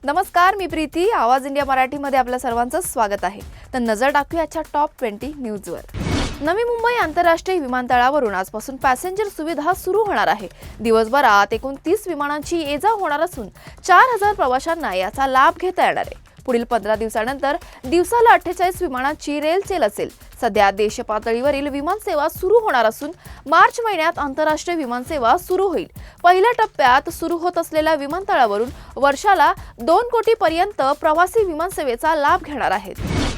नमस्कार, मी प्रीती. आवाज इंडिया मराठीमध्ये आपल्या सर्वांचं स्वागत आहे. तर नजर टाकूया आजच्या टॉप 20 न्यूजवर. नवी मुंबई आंतरराष्ट्रीय विमानतळावरून आजपासून पॅसेंजर सुविधा सुरू होणार आहे. दिवसभरात एकूण 30 विमानांची ये-जा होणार असून 4000 प्रवाशांना याचा लाभ घेता येणार आहे. पुढील 15 दिवसानंतर दिवसाला 48 विमानांची रेलचेल असेल. सध्या देश पातळीवरील विमान सेवा सुरू होणार असून मार्च महिन्यात आंतरराष्ट्रीय विमान सेवा सुरू होईल. पहिल्या टप्प्यात सुरू होत असलेल्या विमानतळावरून वर्षाला 2 कोटी पर्यंत प्रवासी विमान सेवेचा लाभ घेणार आहेत.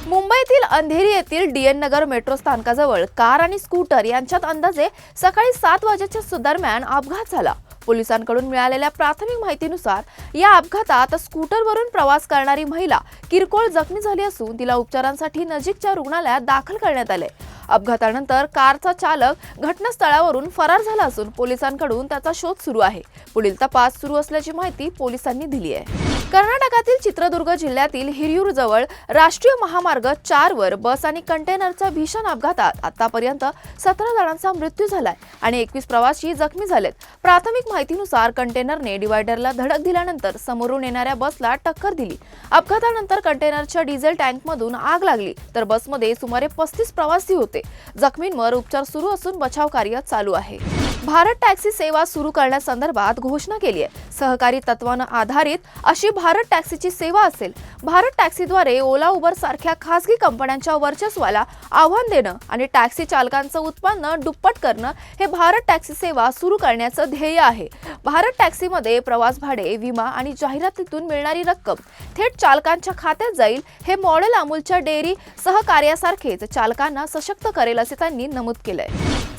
मुंबईतील अंधेरी येथील DN नगर मेट्रो स्थानकाजवळ कार आणि स्कूटर यांच्यात अंदाजे सकाळी 7 वाजेच्या दरम्यान अपघात झाला. पोलिसांकडून मिळालेल्या प्राथमिक माहितीनुसार या अपघातात स्कूटरवरून प्रवास करणारी महिला किरकोळ जखमी झाली असून तिला उपचारांसाठी नजीकच्या रुग्णालयात दाखल करण्यात आले. अपघातानंतर कारचा चालक घटनास्थळावरून फरार झाला असून पोलिसांकडून त्याचा शोध सुरू आहे. पुढील तपास सुरू असल्याची माहिती पोलिसांनी दिली आहे. कर्नाटकातील चित्रदुर्ग जिल्ह्यातील हिरियूर जवळ राष्ट्रीय महामार्ग 4 वर बस आणि कंटेनरच्या भीषण अपघातात आतापर्यंत 17 जणांचा मृत्यू झालाय आणि 21 प्रवासी जखमी झालेत. प्राथमिक माहितीनुसार कंटेनरने डिवायडरला धडक दिल्यानंतर समोरून येणाऱ्या बसला टक्कर दिली. अपघातानंतर कंटेनरच्या डिझेल टँकमधून आग लागली तर बसमध्ये सुमारे 35 प्रवासी होते. जखमींवर उपचार सुरू असून बचाव कार्य चालू आहे. भारत टॅक्सी सेवा सुरू करण्यासंदर्भात घोषणा केली आहे. सहकारी तत्वावर आधारित अशी भारत टॅक्सीची सेवा असेल. भारत टॅक्सीद्वारे ओला, उबर सारख्या खासगी कंपन्यांच्या वर्चस्वाला आव्हान देणं आणि टॅक्सी चालकांचं उत्पन्न दुप्पट करणं हे भारत टॅक्सी सेवा सुरू करण्याचं ध्येय आहे. भारत टॅक्सीमध्ये प्रवास भाडे, विमा आणि जाहिरातीतून मिळणारी रक्कम थेट चालकांच्या खात्यात जाईल. हे मॉडेल अमूलच्या डेअरी सहकार्यासारखेच चालकांना सशक्त करेल असे त्यांनी नमूद केलंय.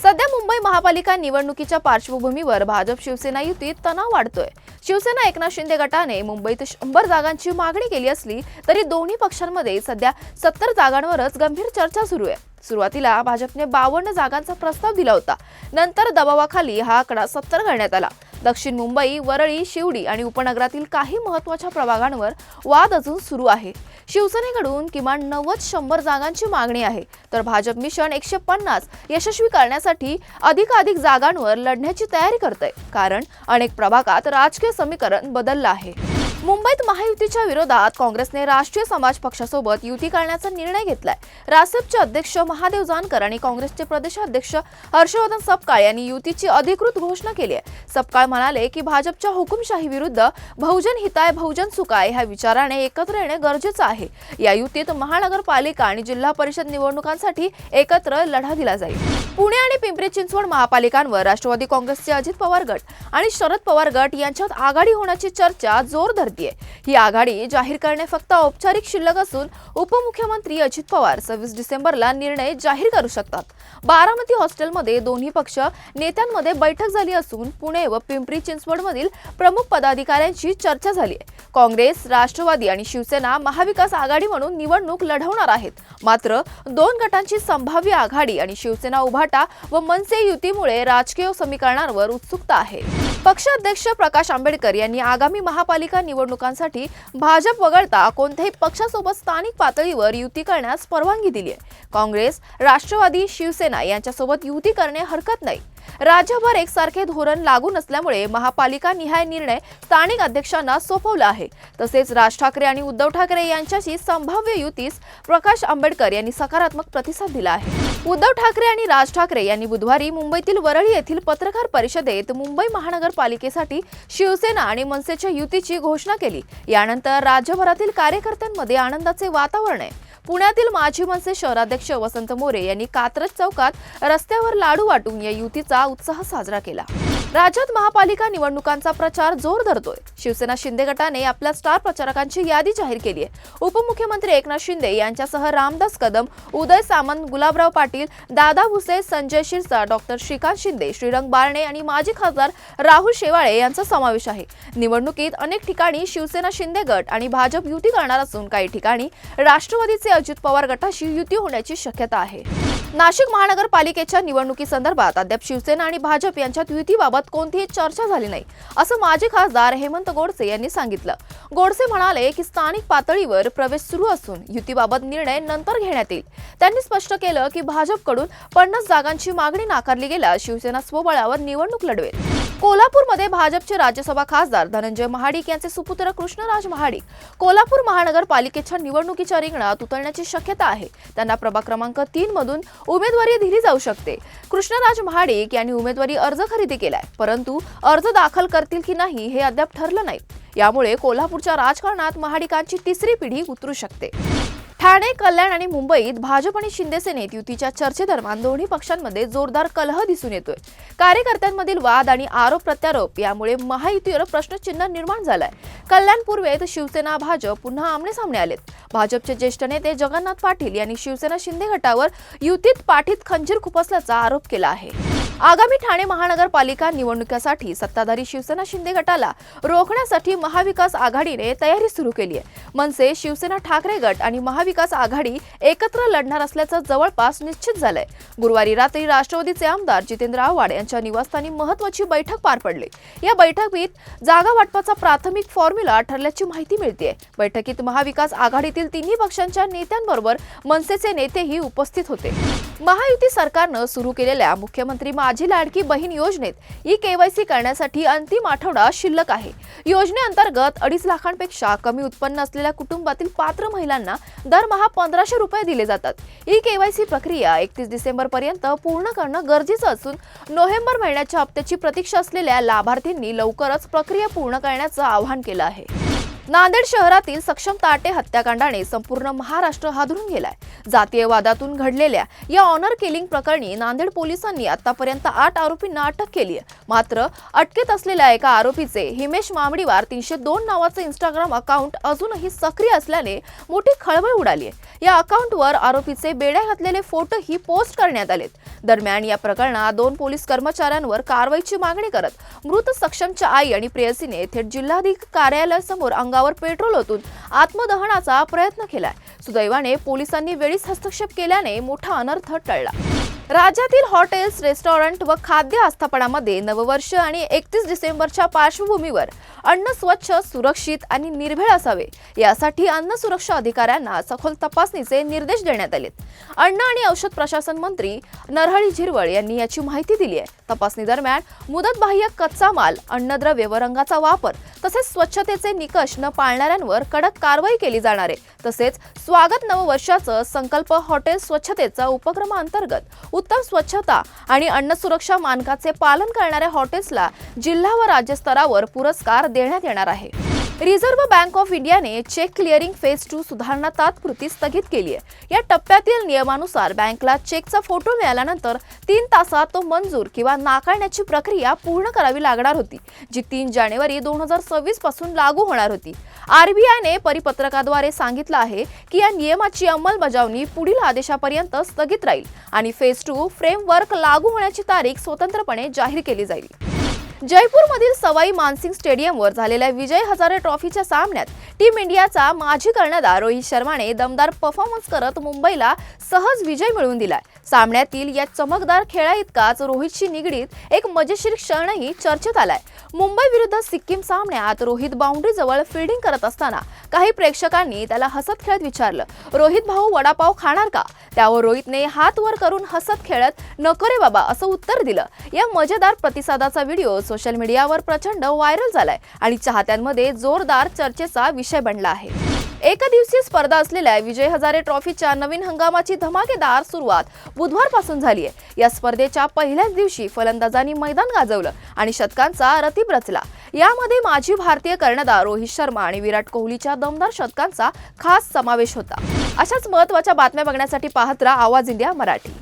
सध्या मुंबई महापालिका निवडणुकीच्या पार्श्वभूमीवर भाजप शिवसेना युतीत तणाव वाढतोय. शिवसेना एकनाथ शिंदे गटाने मुंबईत 100 जागांची मागणी केली असली तरी दोन्ही पक्षांमध्ये सध्या 70 जागांवरच गंभीर चर्चा सुरू आहे. सुरुवातीला भाजपने 52 जागांचा प्रस्ताव दिला होता. नंतर दबावाखाली हा आकडा 70 करण्यात आला. दक्षिण मुंबई, वरळी, शिवडी आणि उपनगरातील काही महत्त्वाच्या प्रभागांवर वाद अजून सुरू आहे. शिवसेनेकडून किमान 90-100 जागांची मागणी आहे तर भाजप मिशन 150 यशस्वी करण्यासाठी अधिकाधिक जागांवर लढण्याची तयारी करते. कारण अनेक प्रभागात राजकीय समीकरण बदललं आहे. मुंबईत महायुतीच्या विरोधात काँग्रेसने राष्ट्रीय समाज पक्षासोबत युती करण्याचा निर्णय घेतलाय. रासपचे अध्यक्ष महादेव जानकर आणि काँग्रेसचे प्रदेशाध्यक्ष हर्षवर्धन सपकाळ यांनी युतीची अधिकृत घोषणा केली आहे. सपकाळ म्हणाले की भाजपच्या हुकुमशाही विरुद्ध बहुजन हिताय बहुजन सुखाय ह्या विचाराने एकत्र येणे गरजेचं आहे. या युतीत महानगरपालिका आणि जिल्हा परिषद निवडणुकांसाठी एकत्र लढा दिला जाईल. पुणे आणि पिंपरी चिंचवड महापालिकांवर राष्ट्रवादी काँग्रेसचे अजित पवार गट आणि शरद पवार गट यांच्यात आघाडी होण्याची चर्चा जोर धरते. ही आघाडी जाहीर करणे फक्त औपचारिक शिल्लक असून उपमुख्यमंत्री अजित पवार 26 डिसेंबरला निर्णय जाहीर करू शकतात. बारामती हॉस्टेलमध्ये दोन्ही पक्ष नेत्यांमध्ये बैठक झाली असून पुणे व पिंपरी चिंचवडमधील प्रमुख पदाधिकाऱ्यांची चर्चा झाली आहे. काँग्रेस, राष्ट्रवादी आणि शिवसेना महाविकास आघाडी म्हणून निवडणूक लढवणार आहेत. मात्र 2 गटांची संभाव्य आघाडी आणि शिवसेना उभाटा व मनसे युतीमुळे राजकीय समीकरणांवर उत्सुकता आहे. पक्षाध्यक्ष प्रकाश आंबेडकर यांनी आगामी महापालिका निवडणुकांसाठी भाजप वगळता कोणत्याही पक्षासोबत स्थानिक पातळीवर युती करण्यास परवानगी दिली आहे. काँग्रेस, राष्ट्रवादी, शिवसेना यांच्यासोबत युती करणे हरकत नाही. राज्यभर एकसारखे धोरण लागू नसल्यामुळे महापालिका निहाय निर्णय स्थानिक अध्यक्षांना सोपवला आहे. तसेच राज ठाकरे आणि उद्धव ठाकरे यांच्याशी संभाव्य युतीस प्रकाश आंबेडकर यांनी सकारात्मक प्रतिसाद दिला आहे. उद्धव ठाकरे आणि राज ठाकरे यांनी बुधवारी मुंबईतील वरळी येथील पत्रकार परिषदेत मुंबई महानगरपालिकेसाठी शिवसेना आणि मनसेच्या युतीची घोषणा केली. यानंतर राज्यभरातील कार्यकर्त्यांमध्ये आनंदाचे वातावरण आहे. पुण्यातील माजी मनसे शहराध्यक्ष वसंत मोरे यांनी कात्रज चौकात रस्त्यावर लाडू वाटून या युतीचा उत्साह साजरा केला. राज्यात महापालिका निवडणुकांचा प्रचार जोर धरतोय. शिवसेना शिंदे गटाने आपल्या स्टार प्रचारकांची यादी जाहीर केली आहे. उपमुख्यमंत्री एकनाथ शिंदे यांच्यासह रामदास कदम, उदय सामंत, गुलाबराव पाटील, दादा भुसे, संजय शिरसाट, डॉक्टर श्रीकांत शिंदे, श्रीरंग बारणे आणि माजी खासदार राहुल शेवाळे यांचा समावेश आहे. निवडणुकीत अनेक ठिकाणी शिवसेना शिंदे गट आणि भाजप युती करणार असून काही ठिकाणी राष्ट्रवादीचे अजित पवार गटाशी युती होण्याची शक्यता आहे. नाशिक महानगरपालिकेच्या निवडणुकीसंदर्भात अद्याप शिवसेना आणि भाजप यांच्यात युतीबाबत कोणतीही चर्चा झाली नाही असं माजी खासदार हेमंत गोडसे यांनी सांगितलं. गोडसे म्हणाले की स्थानिक पातळीवर प्रवेश सुरू असून युतीबाबत निर्णय नंतर घेण्यात येईल. त्यांनी स्पष्ट केलं की भाजपकडून 50 जागांची मागणी नाकारली गेल्यास शिवसेना स्वबळावर निवडणूक लढवेल. कोल्हापूरमध्ये भाजपचे राज्यसभा खासदार धनंजय महाडिक यांचे सुपुत्र कृष्णराज महाडिक कोल्हापूर महानगरपालिकेच्या निवडणुकीच्या रिंगणात उतरण्याची शक्यता आहे. त्यांना प्रभाग क्रमांक 3 मधून उमेदवारी दिली जाऊ शकते. कृष्णराज महाडिक यांनी उमेदवारी अर्ज खरेदी केलाय, परंतु अर्ज दाखल करतील की नाही हे अद्याप ठरलं नाही. यामुळे कोल्हापूरच्या राजकारणात महाडिकांची तिसरी पिढी उतरू शकते. ठाणे, कल्याण आणि मुंबईत भाजप आणि शिंदे सेनेत युतीच्या चर्चेदरम्यान दोन्ही पक्षांमध्ये जोरदार कलह दिसून येतोय. कार्यकर्त्यांमधील वाद आणि आरोप प्रत्यारोप यामुळे महायुतीवर प्रश्नचिन्ह निर्माण झालंय. कल्याण पूर्वेत शिवसेना भाजप पुन्हा आमनेसामने आलेत. भाजपचे ज्येष्ठ नेते जगन्नाथ पाटील यांनी शिवसेना शिंदे गटावर युतीत पाठीत खंजीर खुपसल्याचा आरोप केला आहे. आगामी ठाणे महानगरपालिका निवडणुकीसाठी सत्ताधारी शिवसेना शिंदे गटाला रोखण्यासाठी महाविकास आघाडीने तयारी सुरू केली आहे. मनसे, शिवसेना ठाकरे गट आणि महाविकास आघाडी एकत्र लढणार असल्याचं जवळपास निश्चित झालंय. गुरुवारी रात्री राष्ट्रवादीचे आमदार जितेंद्र आव्हाड यांच्या निवासस्थानी महत्त्वाची बैठक पार पडली. या बैठकीत जागा वाटपाचा प्राथमिक फॉर्म्युला ठरल्याची माहिती मिळते. बैठकीत महाविकास आघाडीतील तिन्ही पक्षांच्या नेत्यांबरोबर मनसेचे नेतेही उपस्थित होते. महायुती सरकारनं सुरू केलेल्या मुख्यमंत्री माझी लाडकी बहीण योजनेत ई-केवायसी करण्यासाठी अंतिम आठवडा शिल्लक आहे. योजनेअंतर्गत 2.5 लाखांपेक्षा कमी उत्पन्न असलेल्या कुटुंबातील पात्र महिलांना दरमहा 1500 रुपये दिले जातात. ई-केवायसी प्रक्रिया 31 डिसेंबर पर्यंत पूर्ण करणं गरजेचं असून नोव्हेंबर महिन्याच्या हप्त्याची प्रतीक्षा असलेल्या लाभार्थींनी लवकरच प्रक्रिया पूर्ण करण्याचं आवाहन केलं आहे. नांदेड शहरातील सक्षम ताटे हत्याकांडाने संपूर्ण महाराष्ट्र हादरून गेलाय. जातीय वादातून घडलेल्या या ऑनर किलिंग प्रकरणी नांदेड पोलिसांनी आतापर्यंत 8 आरोपींना अटक केली आहे. मात्र अटकेत असलेल्या एका आरोपीचे हिमेश मामडीवार 302 नावाचे इंस्टाग्राम अकाउंट अजूनही सक्रिय असल्याने मोठी खळबळ उडाली आहे. या अकाउंटवर आरोपीचे बेड्या घातलेले फोटोही पोस्ट करण्यात आलेत. दरम्यान या प्रकरणात 2 पोलीस कर्मचाऱ्यांवर कारवाईची मागणी करत मृत सक्षमच्या आई आणि प्रेयसीने थेट जिल्हाधिकारी कार्यालयासमोर अंगावर पेट्रोल ओतून आत्मदहनाचा प्रयत्न केलाय. सुदैवाने पोलिसांनी वेळीच हस्तक्षेप केल्याने मोठा अनर्थ टळला. राज्यातील हॉटेल्स, रेस्टॉरंट व खाद्य आस्थापनामध्ये नववर्ष आणि 31 डिसेंबरच्या पार्श्वभूमीवर अन्न स्वच्छ, सुरक्षित आणि निर्भेळ असावे यासाठी अन्न सुरक्षा अधिकाऱ्यांना सखोल तपासणीचे निर्देश देण्यात आलेत. अन्न आणि औषध प्रशासन मंत्री नरहरी झिरवळ यांनी याची माहिती दिली आहे. तपासणी दरम्यान मुदतबाह्य कच्चा माल, अन्नद्रव्य व रंगाचा वापर तसेच स्वच्छतेचे निकष न पाळणाऱ्यांवर कडक कारवाई केली जाणार आहे. तसेच स्वागत नववर्षाचं संकल्प हॉटेल स्वच्छतेचा उपक्रमाअंतर्गत उत्तम स्वच्छता आणि अन्न सुरक्षा मानकाचे पालन करणाऱ्या हॉटेल्सला जिल्हा व राज्य स्तरावर पुरस्कार देण्यात येणार आहे. रिझर्व्ह बँक ऑफ इंडियाने चेक क्लिअरिंग फेज 2 सुधारणा तात्पुरती स्थगित केली आहे. या टप्प्यातील नियमानुसार बँकला चेकचा फोटो मिळाल्यानंतर 3 तासात तो मंजूर किंवा नाकारण्याची प्रक्रिया पूर्ण करावी लागणार होती, जी 3 जानेवारी 2026 पासून लागू होणार होती. आरबीआयने परिपत्रकाद्वारे सांगितलं आहे की या नियमाची अंमलबजावणी पुढील आदेशापर्यंत स्थगित राहील आणि फेज 2 फ्रेमवर्क लागू होण्याची तारीख स्वतंत्रपणे जाहीर केली जाईल. जयपूरमधील सवाई मानसिंग स्टेडियमवर झालेल्या विजय हजारे ट्रॉफीच्या सामन्यात टीम इंडियाचा माजी कर्णधार रोहित शर्माने दमदार परफॉर्मन्स करत मुंबईला सहज विजय मिळवून दिलाय. सामन्यातील या चमकदार खेळाइतकाच रोहितशी निगडीत एक मजेशीर क्षणही चर्चेत आलाय. मुंबई विरुद्ध सिक्कीम सामन्यात रोहित बाउंड्री जवळ फील्डिंग करत असताना काही प्रेक्षकांनी त्याला हसत खेळत विचारलं, रोहित भाऊ वडापाव खाणार का? त्यावर रोहितने हात वर करून हसत खेळत नको रे बाबा असं उत्तर दिलं. या मजेदार प्रतिसादाचा व्हिडिओ सोशल मीडियावर प्रचंड व्हायरल झालाय आणि चाहत्यांमध्ये जोरदार चर्चेचा विषय बनला आहे. एकदिवसीय स्पर्धा असलेल्या विजय हजारे ट्रॉफीच्या नवीन हंगामाची धमाकेदार सुरुवात बुधवारपासून झाली आहे. या स्पर्धेच्या पहिल्याच दिवशी फलंदाजांनी मैदान गाजवलं आणि शतकांचा रतीब रचला. यामध्ये माजी भारतीय कर्णधार रोहित शर्मा आणि विराट कोहलीच्या दमदार शतकांचा खास समावेश होता. अशाच महत्त्वाच्या बातम्या बघण्यासाठी पाहत राहा आवाज इंडिया मराठी.